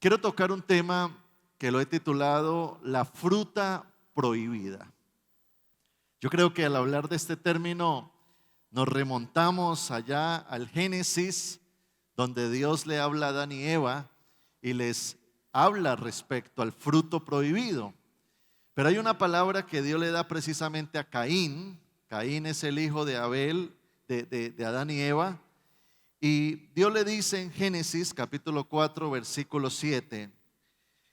quiero tocar un tema que lo he titulado La fruta prohibida. Yo creo que al hablar de este término nos remontamos allá al Génesis, donde Dios le habla a Adán y Eva y les habla respecto al fruto prohibido. Pero hay una palabra que Dios le da precisamente a Caín. Caín es el hijo de Abel, de Adán y Eva. Y Dios le dice en Génesis capítulo 4 versículo 7: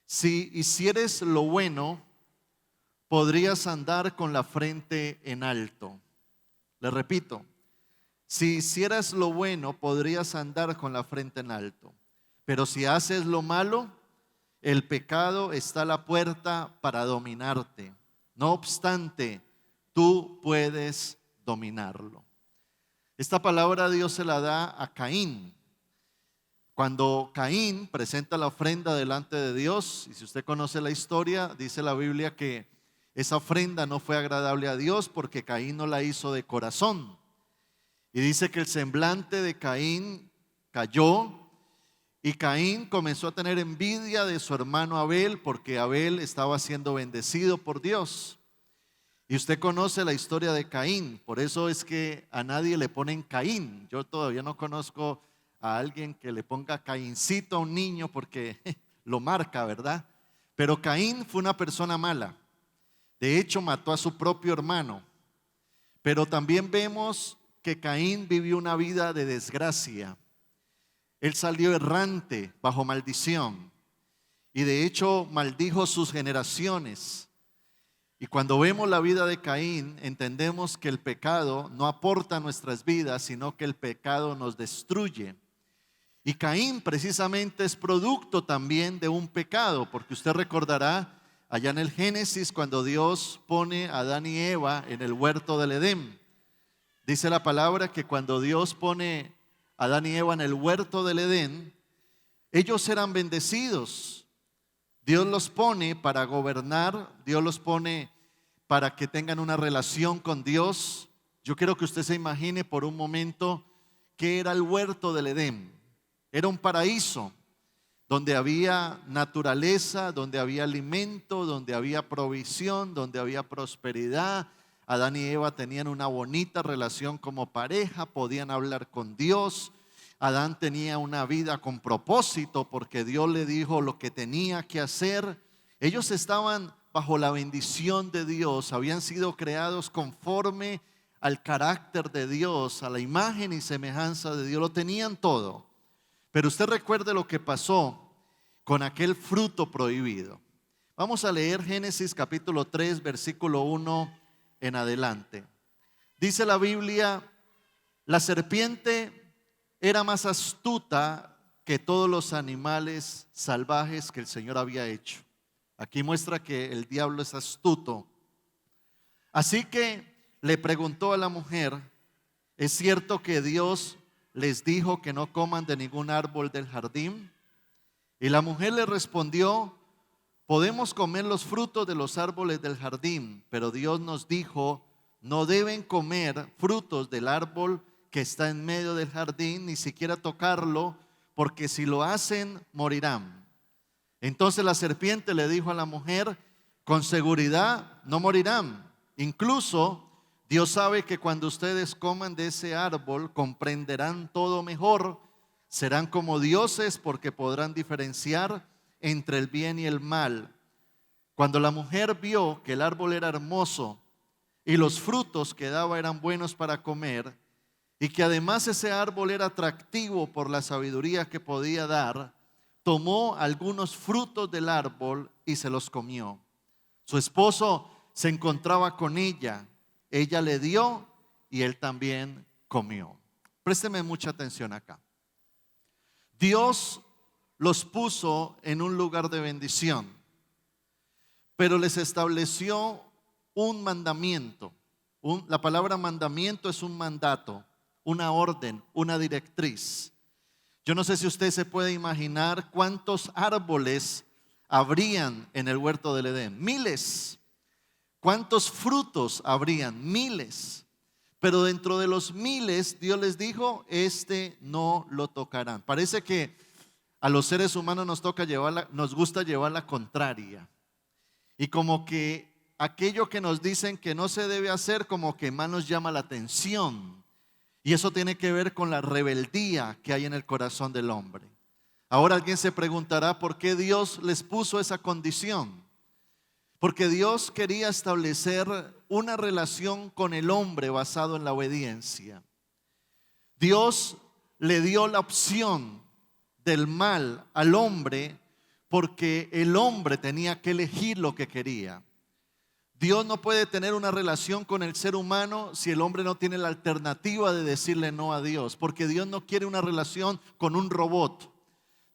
si hicieres lo bueno, podrías andar con la frente en alto. Le repito, si hicieras lo bueno, podrías andar con la frente en alto. Pero si haces lo malo, el pecado está a la puerta para dominarte. No obstante, tú puedes dominarlo. Esta palabra Dios se la da a Caín. Cuando Caín presenta la ofrenda delante de Dios, y si usted conoce la historia, dice la Biblia que esa ofrenda no fue agradable a Dios porque Caín no la hizo de corazón. Y dice que el semblante de Caín cayó y Caín comenzó a tener envidia de su hermano Abel porque Abel estaba siendo bendecido por Dios. Y usted conoce la historia de Caín, por eso es que a nadie le ponen Caín. Yo todavía no conozco a alguien que le ponga Caíncito a un niño porque lo marca, ¿verdad? Pero Caín fue una persona mala. De hecho, mató a su propio hermano. Pero también vemos que Caín vivió una vida de desgracia. Él salió errante bajo maldición y de hecho maldijo sus generaciones. Y cuando vemos la vida de Caín, entendemos que el pecado no aporta a nuestras vidas, sino que el pecado nos destruye. Y Caín precisamente es producto también de un pecado, porque usted recordará allá en el Génesis cuando Dios pone a Adán y Eva en el huerto del Edén. Dice la palabra que cuando Dios pone a Adán y Eva en el huerto del Edén, ellos eran bendecidos. Dios los pone para gobernar, Dios los pone para que tengan una relación con Dios. Yo quiero que usted se imagine por un momento qué era el huerto del Edén. Era un paraíso donde había naturaleza, donde había alimento, donde había provisión, donde había prosperidad. Adán y Eva tenían una bonita relación como pareja, podían hablar con Dios. Adán tenía una vida con propósito porque Dios le dijo lo que tenía que hacer. Ellos estaban bajo la bendición de Dios, habían sido creados conforme al carácter de Dios, a la imagen y semejanza de Dios, lo tenían todo. Pero usted recuerde lo que pasó con aquel fruto prohibido. Vamos a leer Génesis capítulo 3, versículo 1 en adelante. Dice la Biblia: la serpiente era más astuta que todos los animales salvajes que el Señor había hecho. Aquí muestra que el diablo es astuto. Así que le preguntó a la mujer: ¿es cierto que Dios les dijo que no coman de ningún árbol del jardín? Y la mujer le respondió: podemos comer los frutos de los árboles del jardín, pero Dios nos dijo: no deben comer frutos del árbol que está en medio del jardín, ni siquiera tocarlo, porque si lo hacen, morirán. Entonces la serpiente le dijo a la mujer: con seguridad no morirán. Incluso Dios sabe que cuando ustedes coman de ese árbol, comprenderán todo mejor. Serán como dioses porque podrán diferenciar entre el bien y el mal. Cuando la mujer vio que el árbol era hermoso y los frutos que daba eran buenos para comer, y que además ese árbol era atractivo por la sabiduría que podía dar, tomó algunos frutos del árbol y se los comió. Su esposo se encontraba con ella, ella le dio y él también comió. Présteme mucha atención acá. Dios los puso en un lugar de bendición, pero les estableció un mandamiento. La palabra mandamiento es un mandato, una orden, una directriz. Yo no sé si usted se puede imaginar cuántos árboles habrían en el huerto del Edén. Miles. ¿Cuántos frutos habrían? Miles. Pero dentro de los miles, Dios les dijo: este no lo tocarán. Parece que a los seres humanos nos gusta llevar la contraria. Y como que aquello que nos dicen que no se debe hacer, como que más nos llama la atención. Y eso tiene que ver con la rebeldía que hay en el corazón del hombre. Ahora alguien se preguntará por qué Dios les puso esa condición. Porque Dios quería establecer una relación con el hombre basado en la obediencia. Dios le dio la opción del mal al hombre porque el hombre tenía que elegir lo que quería. Dios no puede tener una relación con el ser humano si el hombre no tiene la alternativa de decirle no a Dios, porque Dios no quiere una relación con un robot.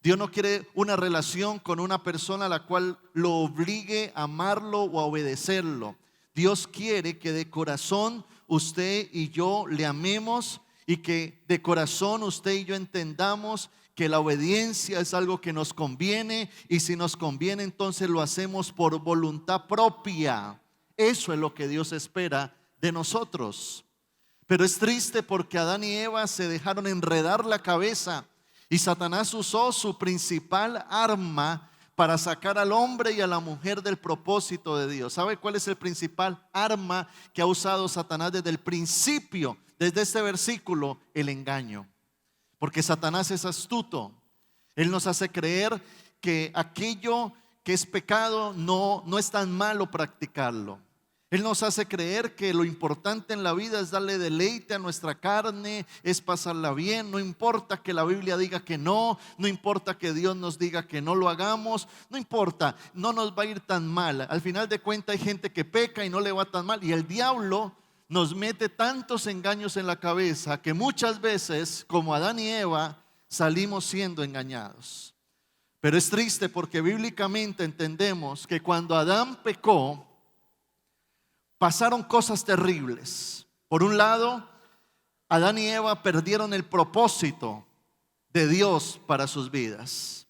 Dios no quiere una relación con una persona a la cual lo obligue a amarlo o a obedecerlo. Dios quiere que de corazón usted y yo le amemos y que de corazón usted y yo entendamos que la obediencia es algo que nos conviene, y si nos conviene entonces lo hacemos por voluntad propia. Eso es lo que Dios espera de nosotros. Pero es triste porque Adán y Eva se dejaron enredar la cabeza y Satanás usó su principal arma para sacar al hombre y a la mujer del propósito de Dios. ¿Sabe cuál es el principal arma que ha usado Satanás desde el principio? Desde este versículo, el engaño. Porque Satanás es astuto. Él nos hace creer que aquello que es pecado no es tan malo practicarlo. Él nos hace creer que lo importante en la vida es darle deleite a nuestra carne, es pasarla bien. No importa que la Biblia diga que no importa que Dios nos diga que no lo hagamos, no importa, no nos va a ir tan mal. Al final de cuentas hay gente que peca y no le va tan mal, y el diablo nos mete tantos engaños en la cabeza que muchas veces, como Adán y Eva, salimos siendo engañados. Pero es triste porque bíblicamente entendemos que cuando Adán pecó, pasaron cosas terribles. Por un lado, Adán y Eva perdieron el propósito de Dios para sus vidas.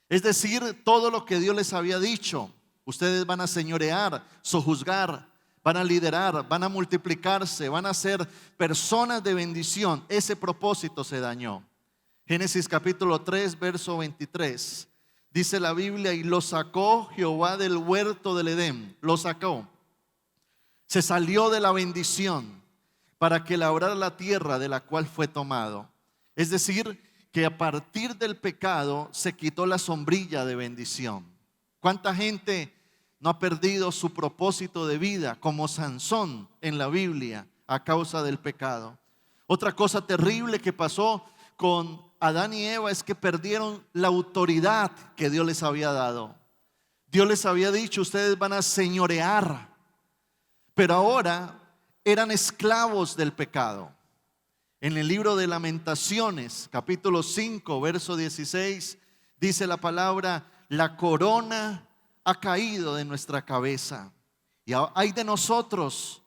Es decir, todo lo que Dios les había dicho: ustedes van a señorear, sojuzgar, van a liderar, van a multiplicarse, van a ser personas de bendición. Ese propósito se dañó. Génesis capítulo 3, verso 23. Dice la Biblia: y lo sacó Jehová del huerto del Edén. Lo sacó. Se salió de la bendición para que labrara la tierra de la cual fue tomado. Es decir, que a partir del pecado se quitó la sombrilla de bendición. ¿Cuánta gente no ha perdido su propósito de vida, como Sansón en la Biblia, a causa del pecado? Otra cosa terrible que pasó con Adán y Eva es que perdieron la autoridad que Dios les había dado. Dios les había dicho: ustedes van a señorear. Pero ahora eran esclavos del pecado. En el libro de Lamentaciones, capítulo 5, verso 16, dice la palabra: la corona ha caído de nuestra cabeza, y ay de nosotros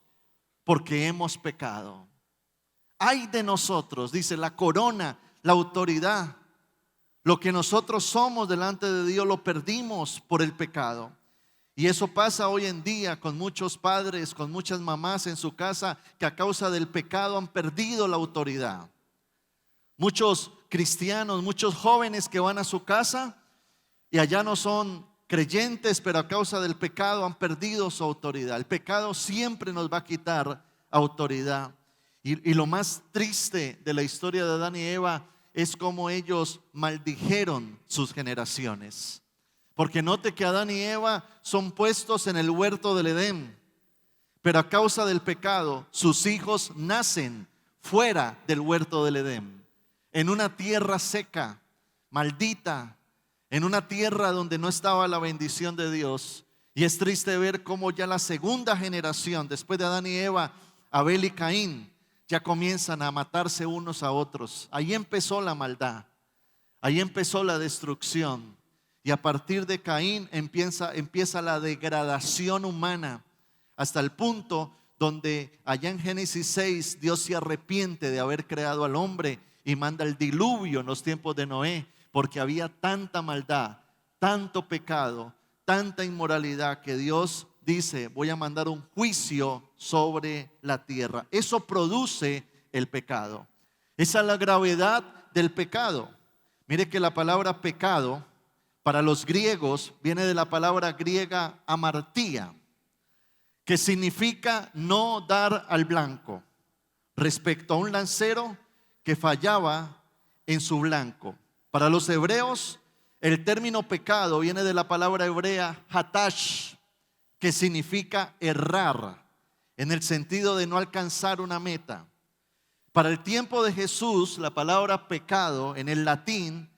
porque hemos pecado. Ay de nosotros, dice, la corona, la autoridad, lo que nosotros somos delante de Dios lo perdimos por el pecado. Y eso pasa hoy en día con muchos padres, con muchas mamás en su casa, que a causa del pecado han perdido la autoridad. Muchos cristianos, muchos jóvenes que van a su casa y allá no son creyentes, pero a causa del pecado han perdido su autoridad. El pecado siempre nos va a quitar autoridad. Y lo más triste de la historia de Adán y Eva es cómo ellos maldijeron sus generaciones. Porque note que Adán y Eva son puestos en el huerto del Edén, pero a causa del pecado sus hijos nacen fuera del huerto del Edén, en una tierra seca, maldita, en una tierra donde no estaba la bendición de Dios. Y es triste ver cómo ya la segunda generación, después de Adán y Eva, Abel y Caín, ya comienzan a matarse unos a otros. Ahí empezó la maldad, ahí empezó la destrucción. Y a partir de Caín empieza la degradación humana, hasta el punto donde allá en Génesis 6 Dios se arrepiente de haber creado al hombre y manda el diluvio en los tiempos de Noé, porque había tanta maldad, tanto pecado, tanta inmoralidad, que Dios dice: voy a mandar un juicio sobre la tierra. Eso produce el pecado. Esa es la gravedad del pecado. Mire que la palabra pecado para los griegos viene de la palabra griega amartía, que significa no dar al blanco, respecto a un lancero que fallaba en su blanco. Para los hebreos, el término pecado viene de la palabra hebrea hatash, que significa errar, en el sentido de no alcanzar una meta. Para el tiempo de Jesús, la palabra pecado en el latín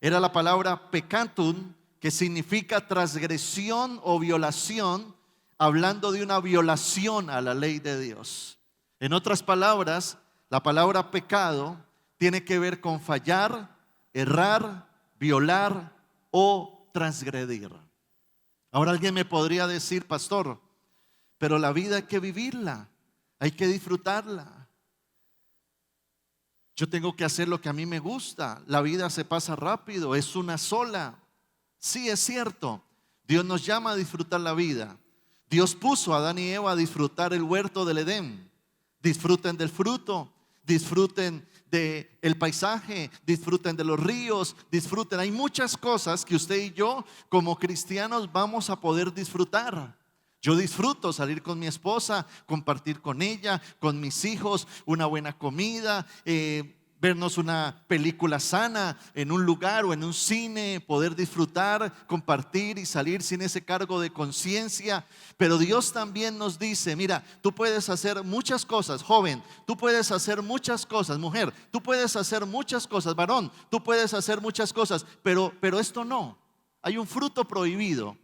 era la palabra peccatum, que significa transgresión o violación, hablando de una violación a la ley de Dios. En otras palabras, la palabra pecado tiene que ver con fallar, errar, violar o transgredir. Ahora alguien me podría decir, pastor, pero la vida hay que vivirla, hay que disfrutarla. Yo tengo que hacer lo que a mí me gusta. La vida se pasa rápido, es una sola. Sí, es cierto. Dios nos llama a disfrutar la vida. Dios puso a Adán y Eva a disfrutar el huerto del Edén. Disfruten del fruto, disfruten del paisaje, disfruten de los ríos, disfruten. Hay muchas cosas que usted y yo como cristianos vamos a poder disfrutar. Yo disfruto salir con mi esposa, compartir con ella, con mis hijos, una buena comida, vernos una película sana en un lugar o en un cine, poder disfrutar, compartir y salir sin ese cargo de conciencia. Pero Dios también nos dice, mira, tú puedes hacer muchas cosas, joven, tú puedes hacer muchas cosas, mujer, tú puedes hacer muchas cosas, varón, tú puedes hacer muchas cosas, pero esto no. Hay un fruto prohibido.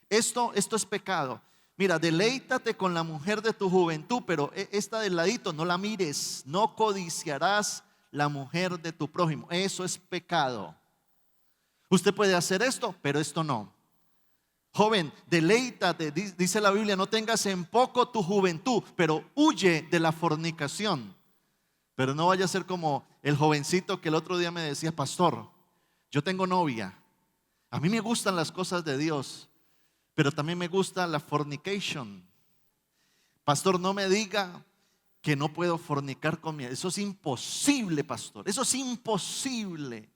Esto es pecado. Mira, deleítate con la mujer de tu juventud, pero esta del ladito no la mires. No codiciarás la mujer de tu prójimo. Eso es pecado. Usted puede hacer esto, pero esto no. Joven, deleítate, dice la Biblia, no tengas en poco tu juventud, pero huye de la fornicación. Pero no vaya a ser como el jovencito que el otro día me decía, pastor, yo tengo novia. A mí me gustan las cosas de Dios, pero también me gusta la fornication. Pastor, no me diga que no puedo fornicar con mi. Eso es imposible, pastor. Eso es imposible.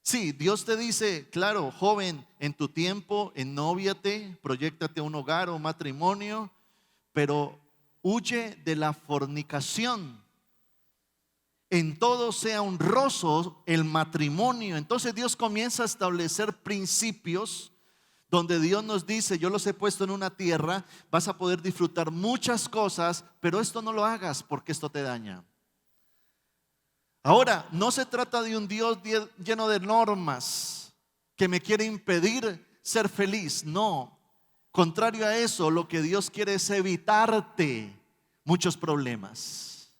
Sí, Dios te dice, claro, joven, en tu tiempo, ennovíate, proyéctate un hogar o un matrimonio, pero huye de la fornicación. En todo sea honroso el matrimonio. Entonces Dios comienza a establecer principios donde Dios nos dice, yo los he puesto en una tierra, vas a poder disfrutar muchas cosas, pero esto no lo hagas porque esto te daña. Ahora, no se trata de un Dios lleno de normas que me quiere impedir ser feliz, no. Contrario a eso, lo que Dios quiere es evitarte muchos problemas.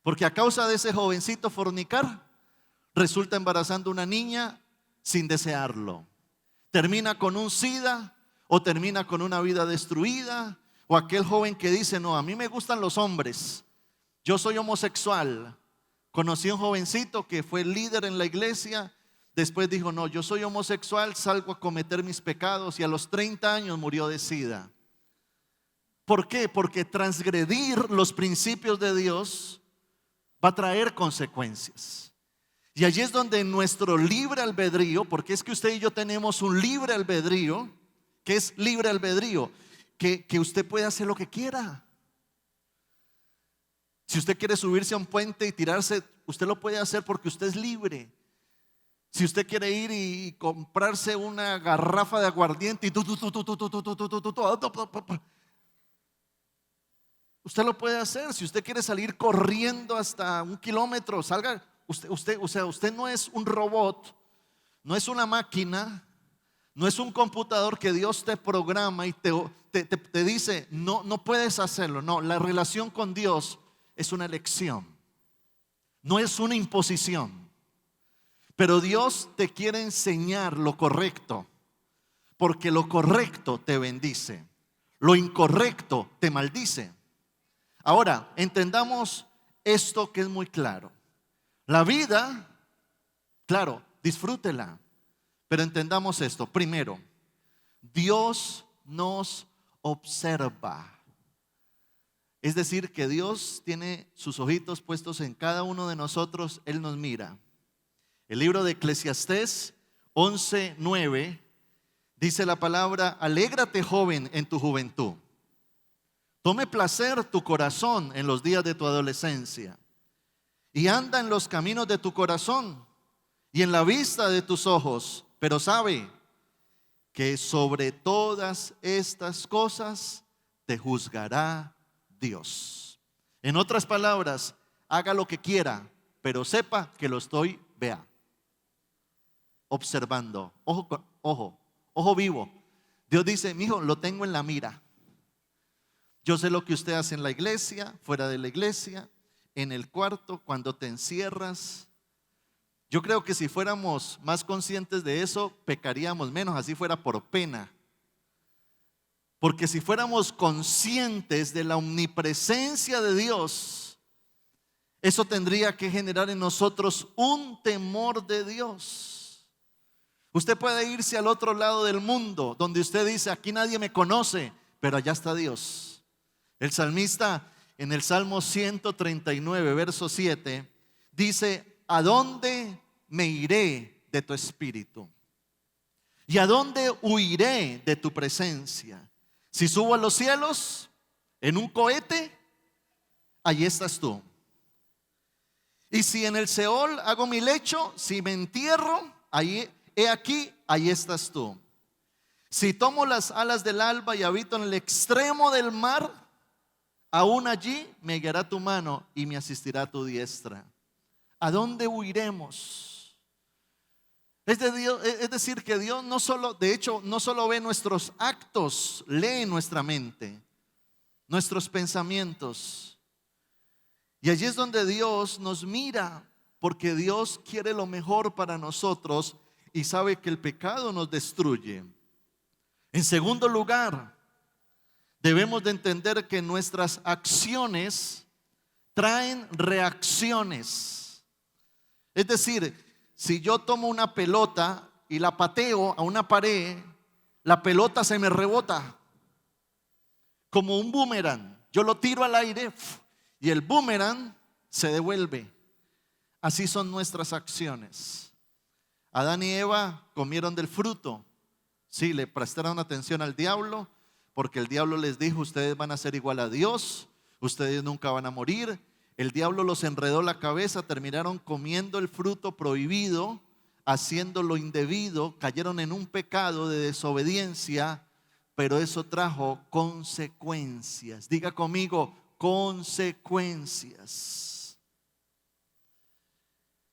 Porque a causa de ese jovencito fornicar, resulta embarazando una niña sin desearlo. Termina con un SIDA o termina con una vida destruida, o aquel joven que dice, no, a mí me gustan los hombres, yo soy homosexual. Conocí a un jovencito que fue líder en la iglesia, después dijo, no, yo soy homosexual, salgo a cometer mis pecados, y a los 30 años murió de SIDA. ¿Por qué? Porque transgredir los principios de Dios va a traer consecuencias. Y allí es donde nuestro libre albedrío, porque es que usted y yo tenemos un libre albedrío. ¿Qué es libre albedrío? Que usted puede hacer lo que quiera. Si usted quiere subirse a un puente y tirarse, usted lo puede hacer porque usted es libre. Si usted quiere ir y comprarse una garrafa de aguardiente y usted lo puede hacer. Si usted quiere salir corriendo hasta 1 kilómetro, salga. Usted no es un robot, no es una máquina, no es un computador que Dios te programa y te dice, no puedes hacerlo. No, la relación con Dios es una elección, no es una imposición. Pero Dios te quiere enseñar lo correcto, porque lo correcto te bendice, lo incorrecto te maldice. Ahora, entendamos esto que es muy claro. La vida, claro, disfrútela, pero entendamos esto. Primero, Dios nos observa. Es decir, que Dios tiene sus ojitos puestos en cada uno de nosotros. Él nos mira. El libro de Eclesiastés 11:9 dice la palabra: alégrate, joven, en tu juventud. Tome placer tu corazón en los días de tu adolescencia. Y anda en los caminos de tu corazón y en la vista de tus ojos. Pero sabe que sobre todas estas cosas te juzgará Dios. En otras palabras, haga lo que quiera, pero sepa que lo estoy, observando. Ojo vivo. Dios dice: mijo, lo tengo en la mira. Yo sé lo que usted hace en la iglesia, fuera de la iglesia, en el cuarto, cuando te encierras. Yo creo que si fuéramos más conscientes de eso, pecaríamos menos, así fuera por pena. Porque si fuéramos conscientes de la omnipresencia de Dios, eso tendría que generar en nosotros un temor de Dios. Usted puede irse al otro lado del mundo, donde usted dice: aquí nadie me conoce, pero allá está Dios. El salmista en el Salmo 139, verso 7, dice: ¿a dónde me iré de tu espíritu? ¿Y a dónde huiré de tu presencia? Si subo a los cielos en un cohete, allí estás tú. Y si en el Seol hago mi lecho, si me entierro, he aquí, allí estás tú. Si tomo las alas del alba y habito en el extremo del mar, aún allí me guiará tu mano y me asistirá tu diestra. ¿A dónde huiremos? Es decir, que Dios no solo ve nuestros actos, lee nuestra mente, nuestros pensamientos. Y allí es donde Dios nos mira, porque Dios quiere lo mejor para nosotros y sabe que el pecado nos destruye. En segundo lugar, debemos de entender que nuestras acciones traen reacciones. Es decir, si yo tomo una pelota y la pateo a una pared, la pelota se me rebota como un boomerang. Yo lo tiro al aire y el boomerang se devuelve. Así son nuestras acciones. Adán y Eva comieron del fruto. Sí, le prestaron atención al diablo, porque el diablo les dijo: ustedes van a ser igual a Dios, ustedes nunca van a morir. El diablo los enredó la cabeza, terminaron comiendo el fruto prohibido, haciendo lo indebido, cayeron en un pecado de desobediencia, pero eso trajo consecuencias. Diga conmigo: consecuencias.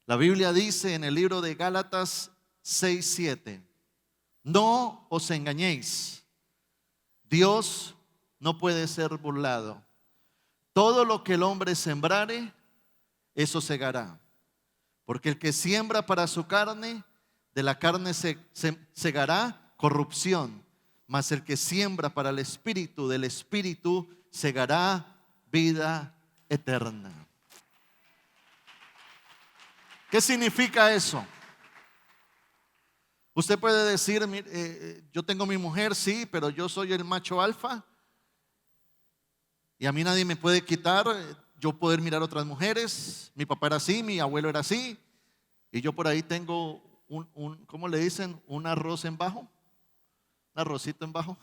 La Biblia dice en el libro de Gálatas 6:7: no os engañéis, Dios no puede ser burlado. Todo lo que el hombre sembrare, eso segará. Porque el que siembra para su carne, de la carne segará corrupción. Mas el que siembra para el Espíritu, del Espíritu segará vida eterna. ¿Qué significa eso? Usted puede decir: yo tengo mi mujer, sí, pero yo soy el macho alfa y a mí nadie me puede quitar yo poder mirar otras mujeres. Mi papá era así, mi abuelo era así, y yo por ahí tengo ¿cómo le dicen? Un arroz en bajo, un arrocito en bajo.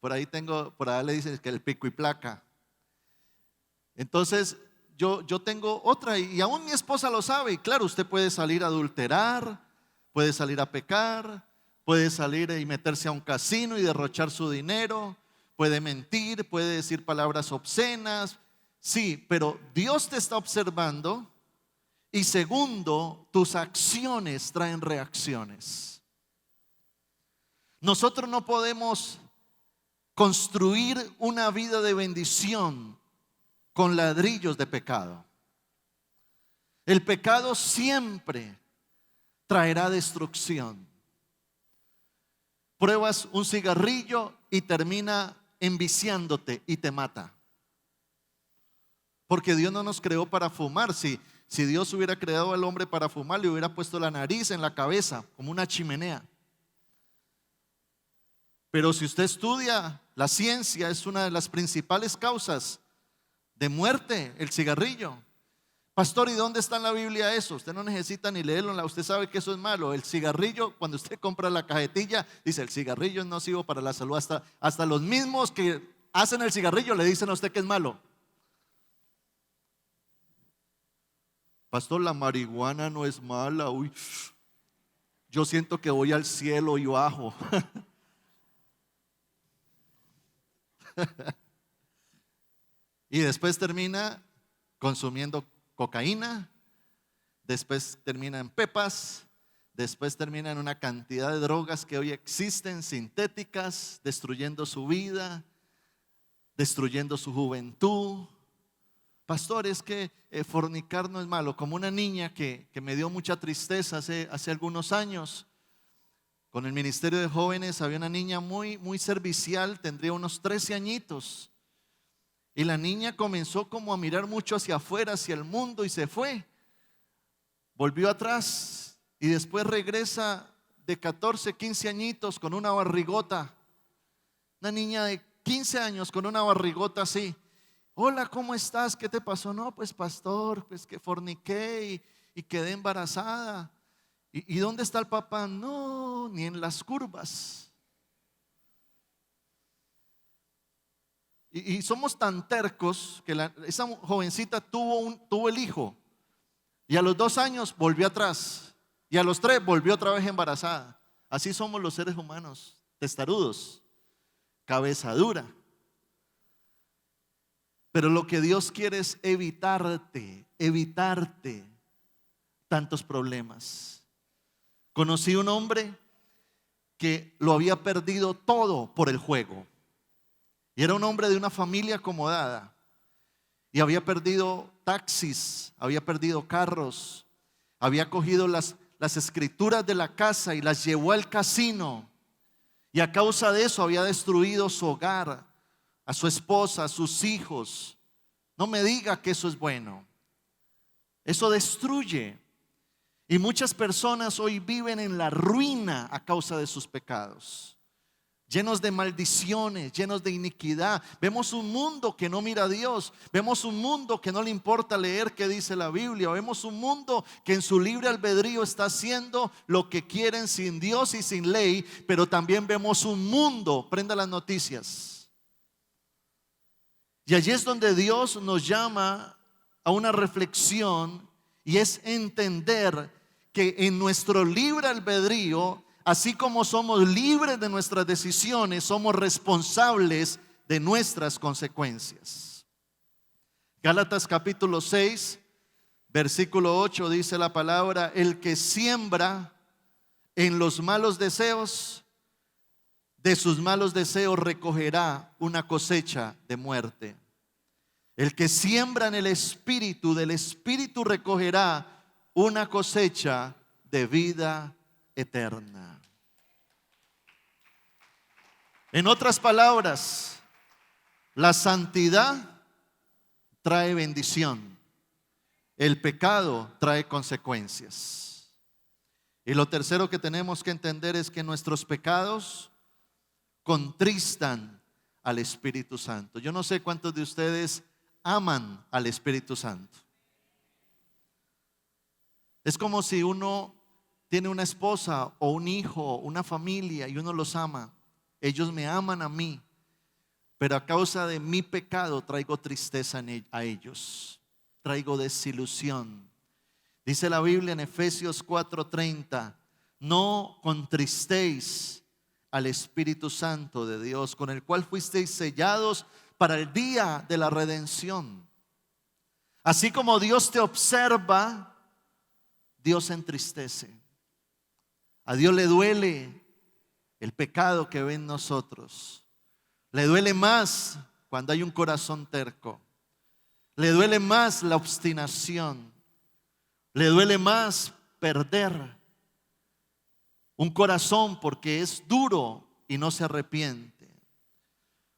Por ahí le dicen que el pico y placa. Entonces yo tengo otra, y aún mi esposa lo sabe. Y claro, usted puede salir a adulterar, puede salir a pecar, puede salir y meterse a un casino y derrochar su dinero, puede mentir, puede decir palabras obscenas. Sí, pero Dios te está observando. Y segundo, tus acciones traen reacciones. Nosotros no podemos construir una vida de bendición con ladrillos de pecado. El pecado siempre traerá destrucción. Pruebas un cigarrillo y termina enviciándote y te mata. Porque Dios no nos creó para fumar. Si Dios hubiera creado al hombre para fumar, le hubiera puesto la nariz en la cabeza como una chimenea. Pero si usted estudia la ciencia, es una de las principales causas de muerte el cigarrillo. Pastor, ¿y dónde está en la Biblia eso? Usted no necesita ni leerlo, usted sabe que eso es malo. El cigarrillo, cuando usted compra la cajetilla, dice el cigarrillo es nocivo para la salud. Hasta los mismos que hacen el cigarrillo le dicen a usted que es malo. Pastor, la marihuana no es mala. Uy, yo siento que voy al cielo y bajo. Y después termina consumiendo cocaína, después termina en pepas, después termina en una cantidad de drogas que hoy existen, sintéticas, destruyendo su vida, destruyendo su juventud. Pastor, es que fornicar no es malo. Como una niña que me dio mucha tristeza hace algunos años, con el Ministerio de Jóvenes, había una niña muy servicial, tendría unos 13 añitos. Y la niña comenzó como a mirar mucho hacia afuera, hacia el mundo, y se fue. Volvió atrás y después regresa de 14, 15 añitos con una barrigota. Una niña de 15 años con una barrigota así. Hola, ¿cómo estás? ¿Qué te pasó? No, pues pastor, pues que forniqué y quedé embarazada. ¿Y dónde está el papá? No, ni en las curvas. Y somos tan tercos que esa jovencita tuvo el hijo. Y a los 2 años volvió atrás. Y a los 3 volvió otra vez embarazada. Así somos los seres humanos, testarudos, cabeza dura. Pero lo que Dios quiere es evitarte tantos problemas. Conocí un hombre que lo había perdido todo por el juego. Y era un hombre de una familia acomodada. Y había perdido taxis, había perdido carros, había cogido las escrituras de la casa y las llevó al casino. Y a causa de eso había destruido su hogar, a su esposa, a sus hijos. No me diga que eso es bueno. Eso destruye. Y muchas personas hoy viven en la ruina a causa de sus pecados, llenos de maldiciones, llenos de iniquidad. Vemos un mundo que no mira a Dios. Vemos un mundo que no le importa leer qué dice la Biblia. Vemos un mundo que en su libre albedrío está haciendo lo que quieren sin Dios y sin ley. Pero también vemos un mundo, prenda las noticias. Y allí es donde Dios nos llama a una reflexión, y es entender que en nuestro libre albedrío, así como somos libres de nuestras decisiones, somos responsables de nuestras consecuencias. Gálatas capítulo 6, versículo 8 dice la palabra: el que siembra en los malos deseos, de sus malos deseos recogerá una cosecha de muerte. El que siembra en el Espíritu, del Espíritu recogerá una cosecha de vida eterna. En otras palabras, la santidad trae bendición, el pecado trae consecuencias. Y lo tercero que tenemos que entender es que nuestros pecados contristan al Espíritu Santo. Yo no sé cuántos de ustedes aman al Espíritu Santo. Es como si uno tiene una esposa o un hijo, una familia, y uno los ama. Ellos me aman a mí, pero a causa de mi pecado traigo tristeza a ellos, traigo desilusión. Dice la Biblia en Efesios 4:30: no contristéis al Espíritu Santo de Dios, con el cual fuisteis sellados para el día de la redención. Así como Dios te observa, Dios se entristece. A Dios le duele el pecado que ve en nosotros. Le duele más cuando hay un corazón terco. Le duele más la obstinación. Le duele más perder un corazón porque es duro y no se arrepiente.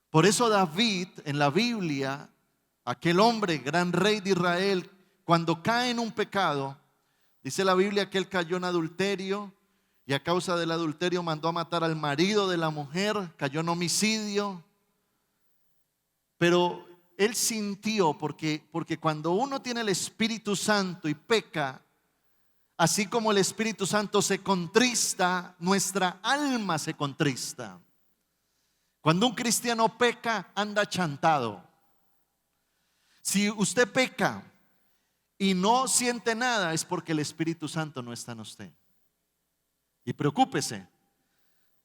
Por eso David en la Biblia, aquel hombre, gran rey de Israel, cuando cae en un pecado, dice la Biblia que él cayó en adulterio, y a causa del adulterio mandó a matar al marido de la mujer, cayó en homicidio. Pero él sintió, porque cuando uno tiene el Espíritu Santo y peca, así como el Espíritu Santo se contrista, nuestra alma se contrista. Cuando un cristiano peca, anda chantado. Si usted peca y no siente nada, es porque el Espíritu Santo no está en usted. Y preocúpese,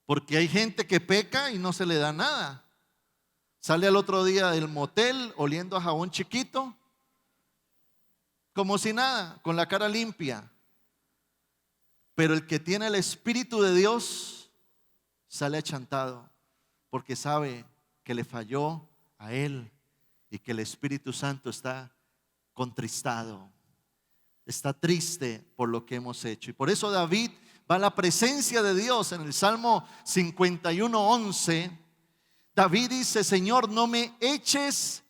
porque hay gente que peca y no se le da nada. Sale al otro día del motel oliendo a jabón chiquito, como si nada, con la cara limpia. Pero el que tiene el Espíritu de Dios sale achantado, porque sabe que le falló a él y que el Espíritu Santo está contristado, está triste por lo que hemos hecho. Y por eso David va a la presencia de Dios en el Salmo 51:11. David dice: Señor, no me eches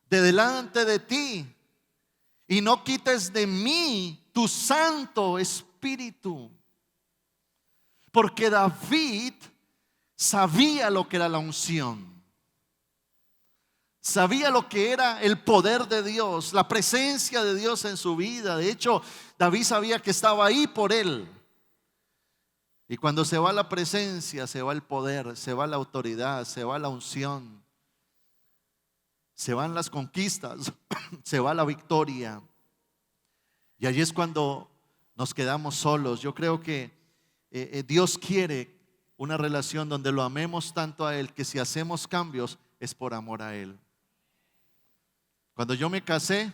de delante de ti y no quites de mí tu Santo Espíritu. Porque David sabía lo que era la unción, sabía lo que era el poder de Dios, la presencia de Dios en su vida. De hecho, David sabía que estaba ahí por él. Y cuando se va la presencia, se va el poder, se va la autoridad, se va la unción, se van las conquistas, se va la victoria. Y allí es cuando nos quedamos solos. Yo creo que Dios quiere una relación donde lo amemos tanto a Él, que si hacemos cambios es por amor a Él. Cuando yo me casé,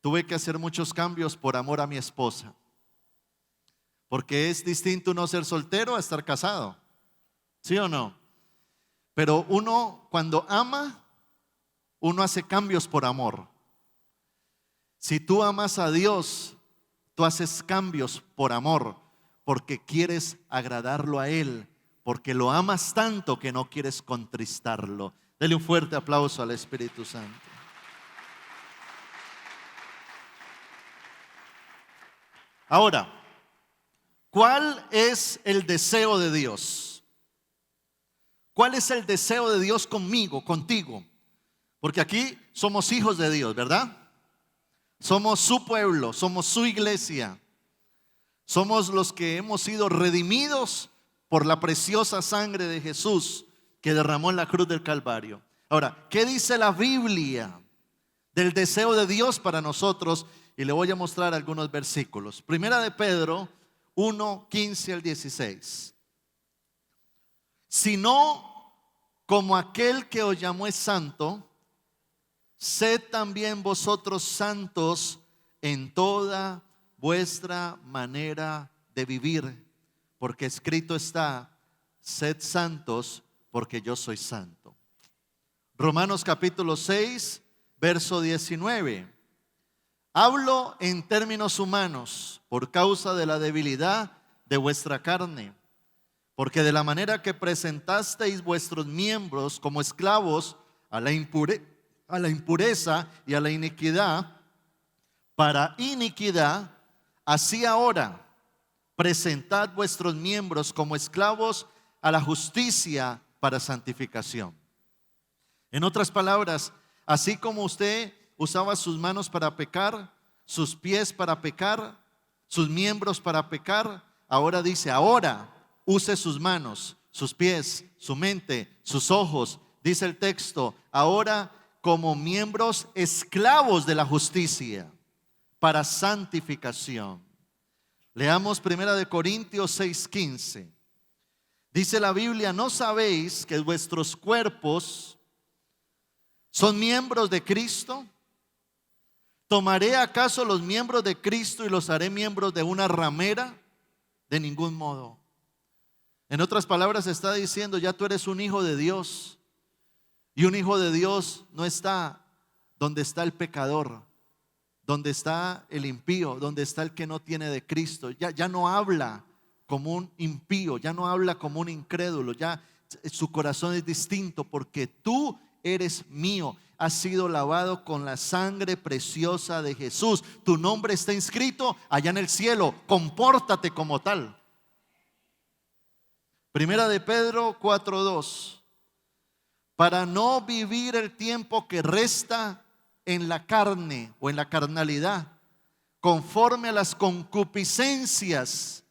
tuve que hacer muchos cambios por amor a mi esposa. Porque es distinto uno ser soltero a estar casado, ¿sí o no? Pero uno cuando ama, uno hace cambios por amor. Si tú amas a Dios, tú haces cambios por amor, porque quieres agradarlo a Él, porque lo amas tanto que no quieres contristarlo. Dele un fuerte aplauso al Espíritu Santo. Ahora, ¿cuál es el deseo de Dios? ¿Cuál es el deseo de Dios conmigo, contigo? Porque aquí somos hijos de Dios, ¿verdad? Somos su pueblo, somos su iglesia. Somos los que hemos sido redimidos por la preciosa sangre de Jesús que derramó en la cruz del Calvario. Ahora, ¿qué dice la Biblia del deseo de Dios para nosotros? Y le voy a mostrar algunos versículos. Primera de Pedro 1:15 al 16. Sino como aquel que os llamó es santo, sed también vosotros santos en toda vuestra manera de vivir, porque escrito está: sed santos porque yo soy santo. Romanos capítulo 6, verso 19. Hablo en términos humanos por causa de la debilidad de vuestra carne, porque de la manera que presentasteis vuestros miembros como esclavos a la impureza y a la iniquidad, para iniquidad, así ahora presentad vuestros miembros como esclavos a la justicia para santificación. En otras palabras, así como usted usaba sus manos para pecar, sus pies para pecar, sus miembros para pecar, ahora dice: ahora use sus manos, sus pies, su mente, sus ojos. Dice el texto: ahora como miembros esclavos de la justicia para santificación. Leamos 1 Corintios 6:15. Dice la Biblia: ¿no sabéis que vuestros cuerpos son miembros de Cristo? ¿Tomaré acaso los miembros de Cristo y los haré miembros de una ramera? De ningún modo. En otras palabras, está diciendo: ya tú eres un hijo de Dios. Y un hijo de Dios no está donde está el pecador, donde está el impío, donde está el que no tiene de Cristo. Ya no habla como un impío, ya no habla como un incrédulo. Ya su corazón es distinto, porque tú eres mío. Has sido lavado con la sangre preciosa de Jesús. Tu nombre está inscrito allá en el cielo. Compórtate como tal. Primera de Pedro 4:2. para no vivir el tiempo que resta en la carne o en la carnalidad, conforme a las concupiscencias.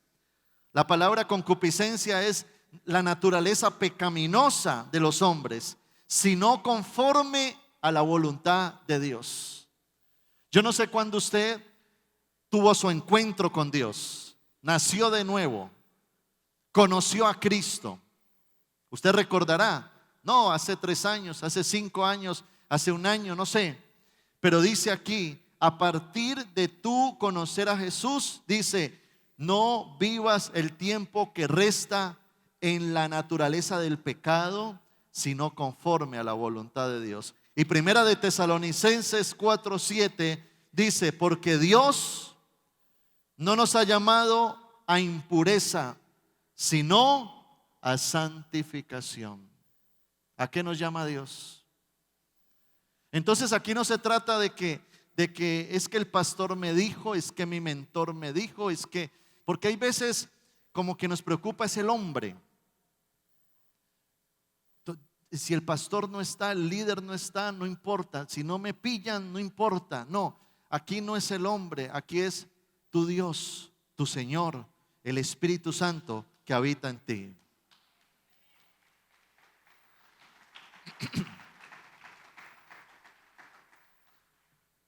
La palabra concupiscencia es la naturaleza pecaminosa de los hombres, sino conforme a la voluntad de Dios. Yo no sé cuándo usted tuvo su encuentro con Dios, nació de nuevo, conoció a Cristo. Usted recordará, no, hace 3 años, hace 5 años, hace 1 año, no sé. Pero dice aquí, a partir de tú conocer a Jesús, dice, no vivas el tiempo que resta en la naturaleza del pecado, sino conforme a la voluntad de Dios. Y primera de Tesalonicenses 4:7 dice, porque Dios no nos ha llamado a impureza, sino a santificación. ¿A qué nos llama Dios? Entonces aquí no se trata de que es que el pastor me dijo, es que mi mentor me dijo, es que, porque hay veces como que nos preocupa es el hombre. Si el pastor no está, el líder no está, no importa. Si no me pillan, no importa. No, aquí no es el hombre, aquí es tu Dios, tu Señor, el Espíritu Santo que habita en ti.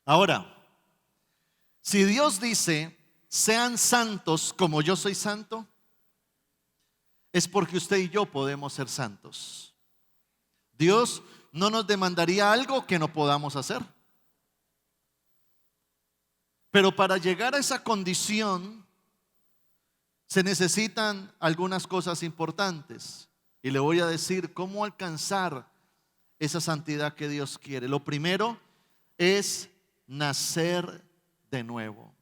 Ahora, si Dios dice, sean santos como yo soy santo, es porque usted y yo podemos ser santos. Dios no nos demandaría algo que no podamos hacer. Pero para llegar a esa condición se necesitan algunas cosas importantes. Y le voy a decir cómo alcanzar esa santidad que Dios quiere. Lo primero es nacer de nuevo.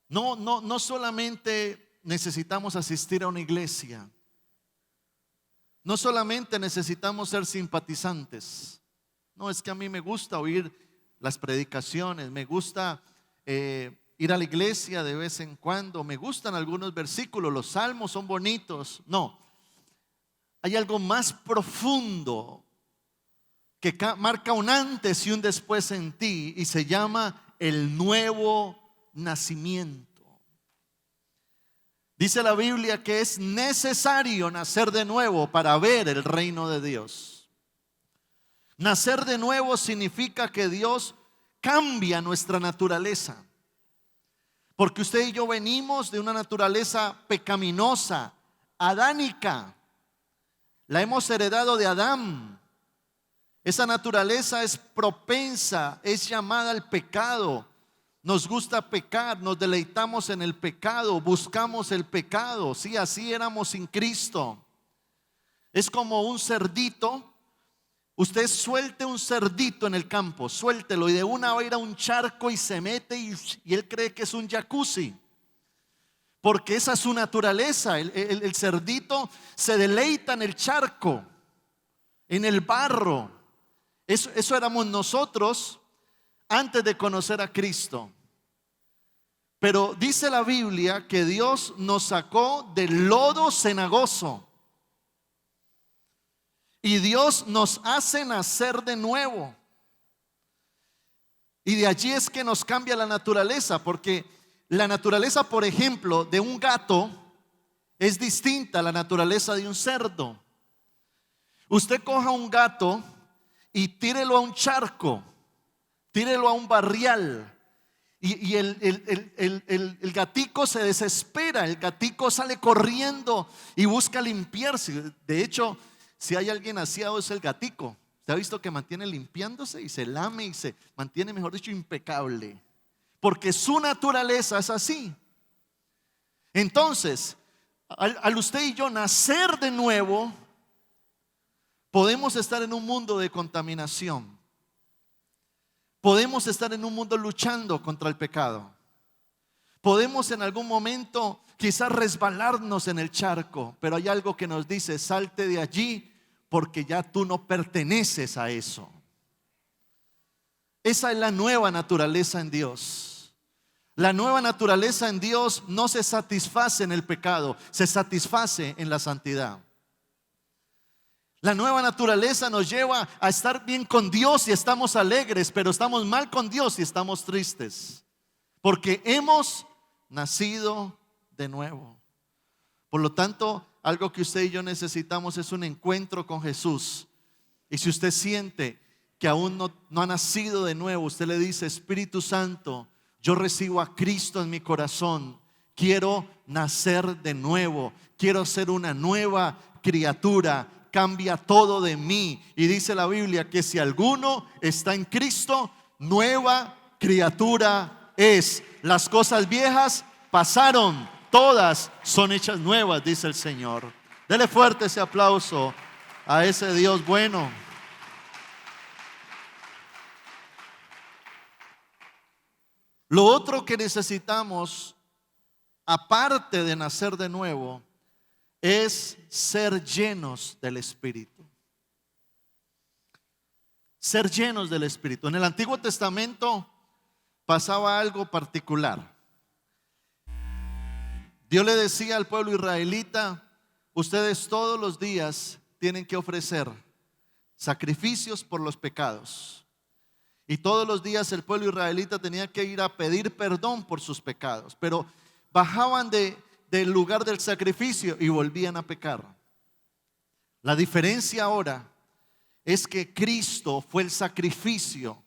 No solamente necesitamos asistir a una iglesia. No solamente necesitamos ser simpatizantes. No, es que a mí me gusta oír las predicaciones, me gusta ir a la iglesia de vez en cuando, me gustan algunos versículos, los salmos son bonitos. No, hay algo más profundo que marca un antes y un después en ti y se llama el nuevo nacimiento. Dice la Biblia que es necesario nacer de nuevo para ver el reino de Dios. Nacer de nuevo significa que Dios cambia nuestra naturaleza. Porque usted y yo venimos de una naturaleza pecaminosa, adánica. La hemos heredado de Adán. Esa naturaleza es propensa, es llamada al pecado. Nos gusta pecar, nos deleitamos en el pecado, buscamos el pecado. Sí, así éramos sin Cristo. Es como un cerdito. Usted suelte un cerdito en el campo, suéltelo y de una va a ir a un charco y se mete y él cree que es un jacuzzi. Porque esa es su naturaleza. El cerdito se deleita en el charco, en el barro. Eso éramos nosotros antes de conocer a Cristo. Pero dice la Biblia que Dios nos sacó del lodo cenagoso. Y Dios nos hace nacer de nuevo. Y de allí es que nos cambia la naturaleza. Porque la naturaleza, por ejemplo, de un gato es distinta a la naturaleza de un cerdo. Usted coja un gato y tírelo a un charco, tírelo a un barrial. Y el gatico se desespera, el gatico sale corriendo y busca limpiarse. De hecho, si hay alguien aseado es el gatico. ¿Usted ha visto que mantiene limpiándose y se lame y se mantiene, mejor dicho, impecable? Porque su naturaleza es así. Entonces, al usted y yo nacer de nuevo, podemos estar en un mundo de contaminación. Podemos estar en un mundo luchando contra el pecado. Podemos en algún momento quizás resbalarnos en el charco, pero hay algo que nos dice: salte de allí porque ya tú no perteneces a eso. Esa es la nueva naturaleza en Dios. La nueva naturaleza en Dios no se satisface en el pecado, se satisface en la santidad. La nueva naturaleza nos lleva a estar bien con Dios y estamos alegres, pero estamos mal con Dios y estamos tristes, porque hemos nacido de nuevo. Por lo tanto, algo que usted y yo necesitamos es un encuentro con Jesús. Y si usted siente que aún no ha nacido de nuevo, usted le dice: Espíritu Santo, yo recibo a Cristo en mi corazón, quiero nacer de nuevo, quiero ser una nueva criatura, cambia todo de mí. Y dice la Biblia que si alguno está en Cristo, nueva criatura es. Las cosas viejas pasaron, todas son hechas nuevas, dice el Señor. Dele fuerte ese aplauso a ese Dios bueno. Lo otro que necesitamos, aparte de nacer de nuevo, es ser llenos del Espíritu. Ser llenos del Espíritu. En el Antiguo Testamento pasaba algo particular. Dios le decía al pueblo israelita: ustedes todos los días tienen que ofrecer sacrificios por los pecados. Y todos los días el pueblo israelita tenía que ir a pedir perdón por sus pecados. Pero bajaban del lugar del sacrificio y volvían a pecar. La diferencia ahora es que Cristo fue el sacrificio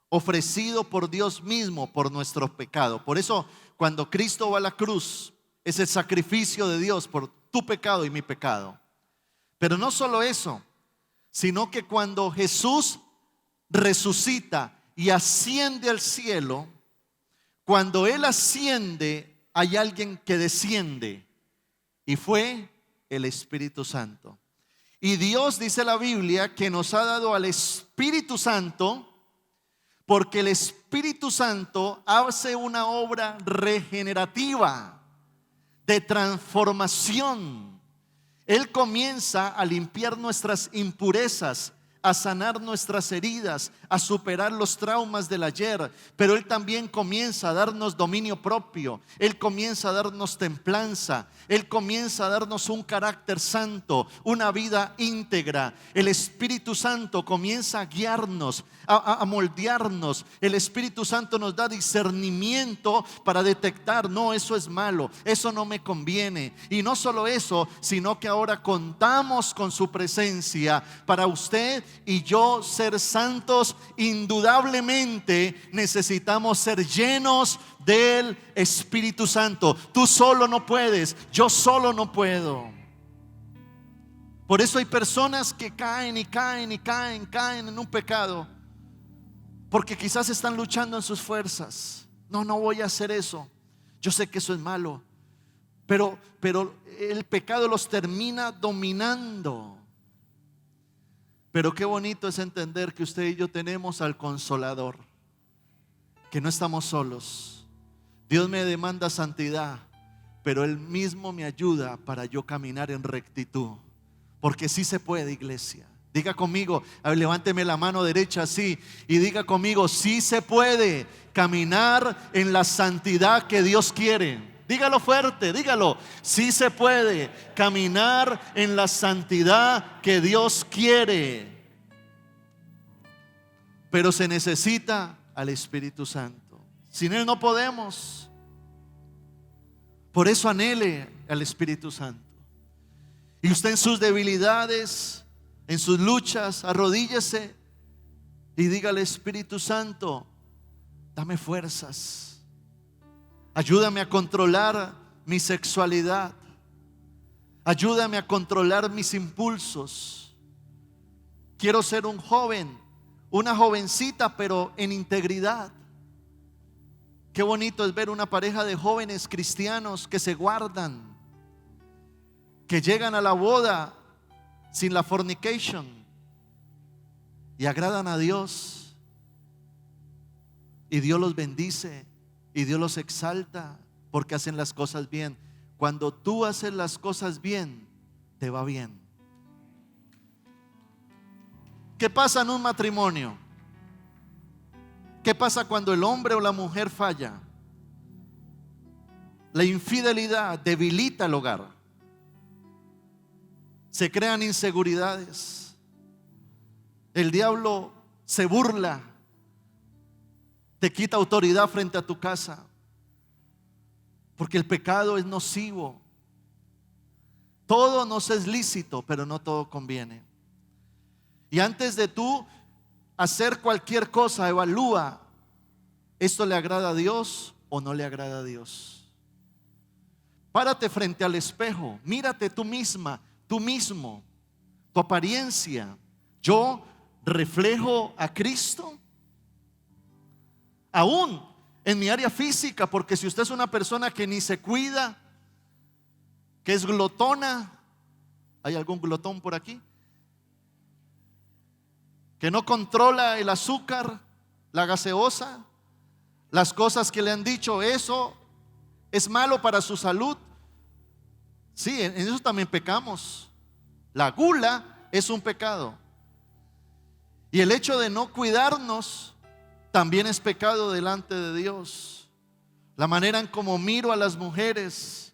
ofrecido por Dios mismo por nuestros pecados. Por eso cuando Cristo va a la cruz, es el sacrificio de Dios por tu pecado y mi pecado. Pero no solo eso, sino que cuando Jesús resucita y asciende al cielo, cuando Él asciende, hay alguien que desciende, y fue el Espíritu Santo. Y Dios, dice la Biblia, que nos ha dado al Espíritu Santo, porque el Espíritu Santo hace una obra regenerativa, de transformación. Él comienza a limpiar nuestras impurezas, a sanar nuestras heridas, a superar los traumas del ayer. Pero Él también comienza a darnos dominio propio. Él comienza a darnos templanza. Él comienza a darnos un carácter santo, una vida íntegra. El Espíritu Santo comienza a guiarnos, a moldearnos. El Espíritu Santo nos da discernimiento para detectar: no, eso es malo, eso no me conviene. Y no solo eso, sino que ahora contamos con su presencia. Para usted y yo ser santos, indudablemente necesitamos ser llenos del Espíritu Santo. Tú solo no puedes, yo solo no puedo. Por eso hay personas que caen en un pecado, porque quizás están luchando en sus fuerzas. No voy a hacer eso, yo sé que eso es malo, pero el pecado los termina dominando. Pero qué bonito es entender que usted y yo tenemos al Consolador, que no estamos solos. Dios me demanda santidad, pero Él mismo me ayuda para yo caminar en rectitud. Porque sí se puede, iglesia. Diga conmigo, levánteme la mano derecha así y diga conmigo: sí se puede caminar en la santidad que Dios quiere. Dígalo fuerte, dígalo: sí se puede caminar en la santidad que Dios quiere. Pero se necesita al Espíritu Santo. Sin Él no podemos. Por eso anhele al Espíritu Santo. Y usted en sus debilidades, en sus luchas, arrodíllese y dígale: Espíritu Santo, dame fuerzas. Ayúdame a controlar mi sexualidad. Ayúdame a controlar mis impulsos. Quiero ser un joven, una jovencita, pero en integridad. Qué bonito es ver una pareja de jóvenes cristianos que se guardan, que llegan a la boda sin la fornication y agradan a Dios, y Dios los bendice y Dios los exalta porque hacen las cosas bien. Cuando tú haces las cosas bien, te va bien. ¿Qué pasa en un matrimonio? ¿Qué pasa cuando el hombre o la mujer falla? La infidelidad debilita el hogar. se crean inseguridades. El diablo se burla, te quita autoridad frente a tu casa, porque el pecado es nocivo. Todo nos es lícito, pero no todo conviene. Y antes de tú hacer cualquier cosa, evalúa, ¿esto le agrada a Dios o no le agrada a Dios? Párate frente al espejo, mírate tú misma, tú mismo, tu apariencia. ¿Yo reflejo a Cristo? Aún en mi área física, porque si usted es una persona que ni se cuida, que es glotona, ¿hay algún glotón por aquí? Que no controla el azúcar, la gaseosa, las cosas que le han dicho, eso es malo para su salud. Sí, en eso también pecamos. La gula es un pecado. Y el hecho de no cuidarnos también es pecado delante de Dios. La manera en cómo miro a las mujeres,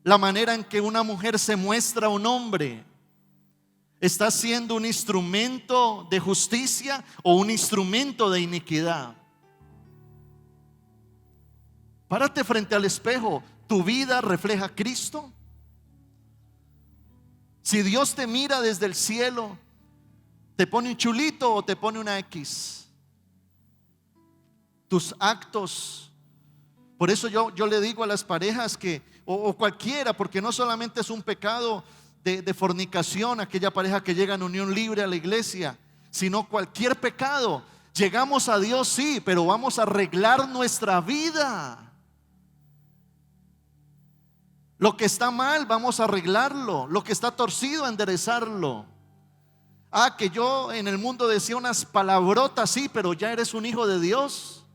la manera en que una mujer se muestra a un hombre, ¿está siendo un instrumento de justicia o un instrumento de iniquidad? Párate frente al espejo. ¿Tu vida refleja a Cristo? Si Dios te mira desde el cielo, ¿te pone un chulito o te pone una X? Tus actos. Por eso yo le digo a las parejas que, o cualquiera, porque no solamente es un pecado de fornicación, aquella pareja que llega en unión libre a la iglesia, sino cualquier pecado. Llegamos a Dios, sí, pero vamos a arreglar nuestra vida. Lo que está mal, vamos a arreglarlo. Lo que está torcido, a enderezarlo. Que yo en el mundo decía unas palabrotas, sí, pero ya eres un hijo de Dios.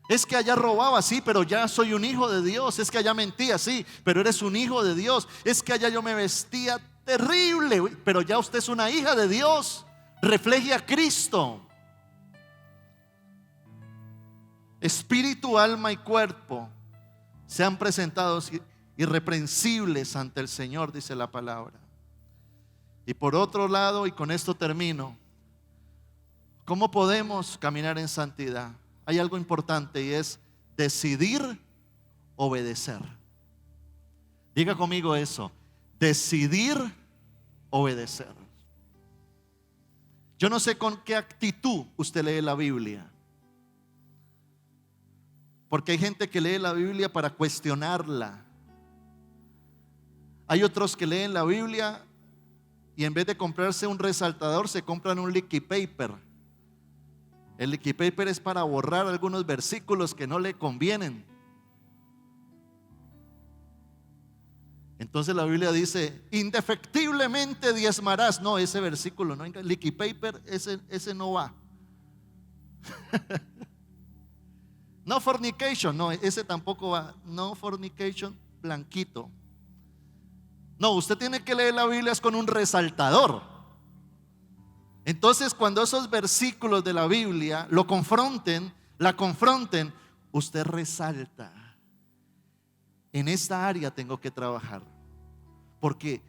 Es que allá robaba, sí, pero ya soy un hijo de Dios. Es que allá mentía, sí, pero eres un hijo de Dios. Es que allá yo me vestía terrible, pero ya usted es una hija de Dios. Refleje a Cristo. Espíritu, alma y cuerpo sean presentados irreprensibles ante el Señor, dice la palabra. Y por otro lado, y con esto termino, ¿cómo podemos caminar en santidad? Hay algo importante y es decidir obedecer. Diga conmigo eso: decidir obedecer. Yo no sé con qué actitud usted lee la Biblia, porque hay gente que lee la Biblia para cuestionarla. Hay otros que leen la Biblia y en vez de comprarse un resaltador se compran un liquid paper. El liquid paper es para borrar algunos versículos que no le convienen. Entonces la Biblia dice: indefectiblemente diezmarás. No, ese versículo no, liquid paper, ese no va. No fornication, no, ese tampoco va. No fornication, blanquito. No, usted tiene que leer la Biblia con un resaltador. Entonces, cuando esos versículos de la Biblia la confronten, usted resalta: en esta área tengo que trabajar. Porque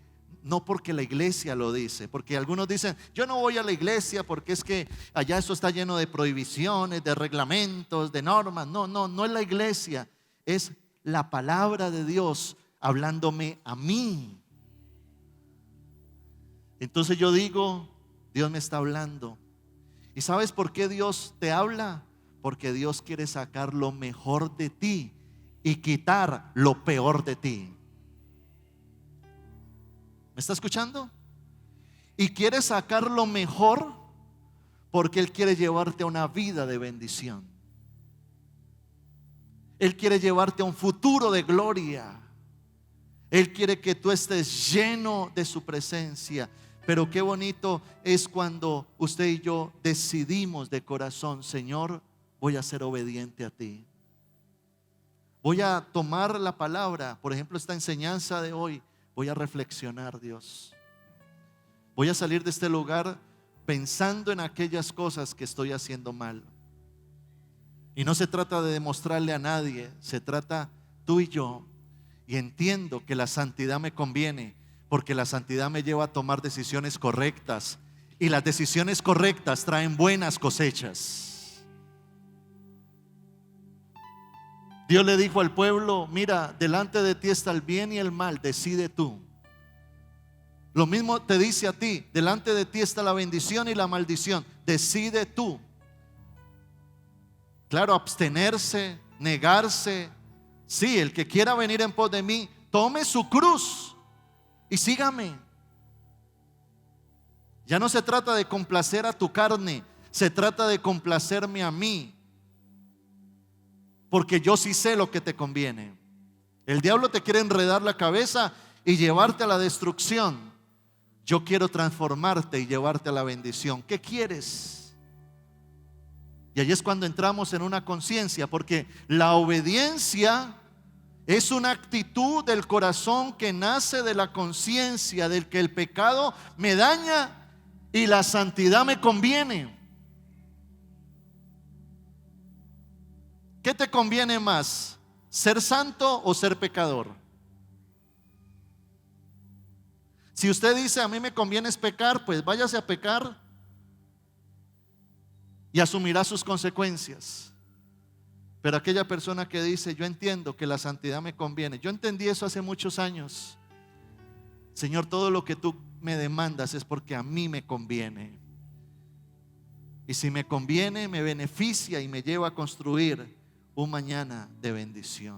no porque la iglesia lo dice, porque algunos dicen: yo no voy a la iglesia porque es que allá esto está lleno de prohibiciones, de reglamentos, de normas. No es la iglesia, es la palabra de Dios hablándome a mí. Entonces yo digo: Dios me está hablando. ¿Y sabes por qué Dios te habla? Porque Dios quiere sacar lo mejor de ti y quitar lo peor de ti. ¿Me está escuchando? Y quiere sacar lo mejor porque Él quiere llevarte a una vida de bendición. Él quiere llevarte a un futuro de gloria. Él quiere que tú estés lleno de su presencia. Pero qué bonito es cuando usted y yo decidimos de corazón: Señor, voy a ser obediente a ti. Voy a tomar la palabra, por ejemplo, esta enseñanza de hoy. Voy a reflexionar, Dios. Voy a salir de este lugar pensando en aquellas cosas que estoy haciendo mal. Y no se trata de demostrarle a nadie, se trata tú y yo. Y entiendo que la santidad me conviene, porque la santidad me lleva a tomar decisiones correctas, y las decisiones correctas traen buenas cosechas. Dios le dijo al pueblo: mira, delante de ti está el bien y el mal, decide tú. Lo mismo te dice a ti: delante de ti está la bendición y la maldición, decide tú. Claro, abstenerse, negarse. Sí, el que quiera venir en pos de mí, tome su cruz y sígame. Ya no se trata de complacer a tu carne, se trata de complacerme a mí, porque yo sí sé lo que te conviene. El diablo te quiere enredar la cabeza y llevarte a la destrucción. Yo quiero transformarte y llevarte a la bendición. ¿Qué quieres? Y ahí es cuando entramos en una conciencia, porque la obediencia es una actitud del corazón que nace de la conciencia del que el pecado me daña y la santidad me conviene. ¿Qué te conviene más? ¿Ser santo o ser pecador? Si usted dice: a mí me conviene es pecar, pues váyase a pecar y asumirá sus consecuencias. Pero aquella persona que dice: yo entiendo que la santidad me conviene. Yo entendí eso hace muchos años. Señor, todo lo que tú me demandas es porque a mí me conviene. Y si me conviene, me beneficia y me lleva a construir un mañana de bendición.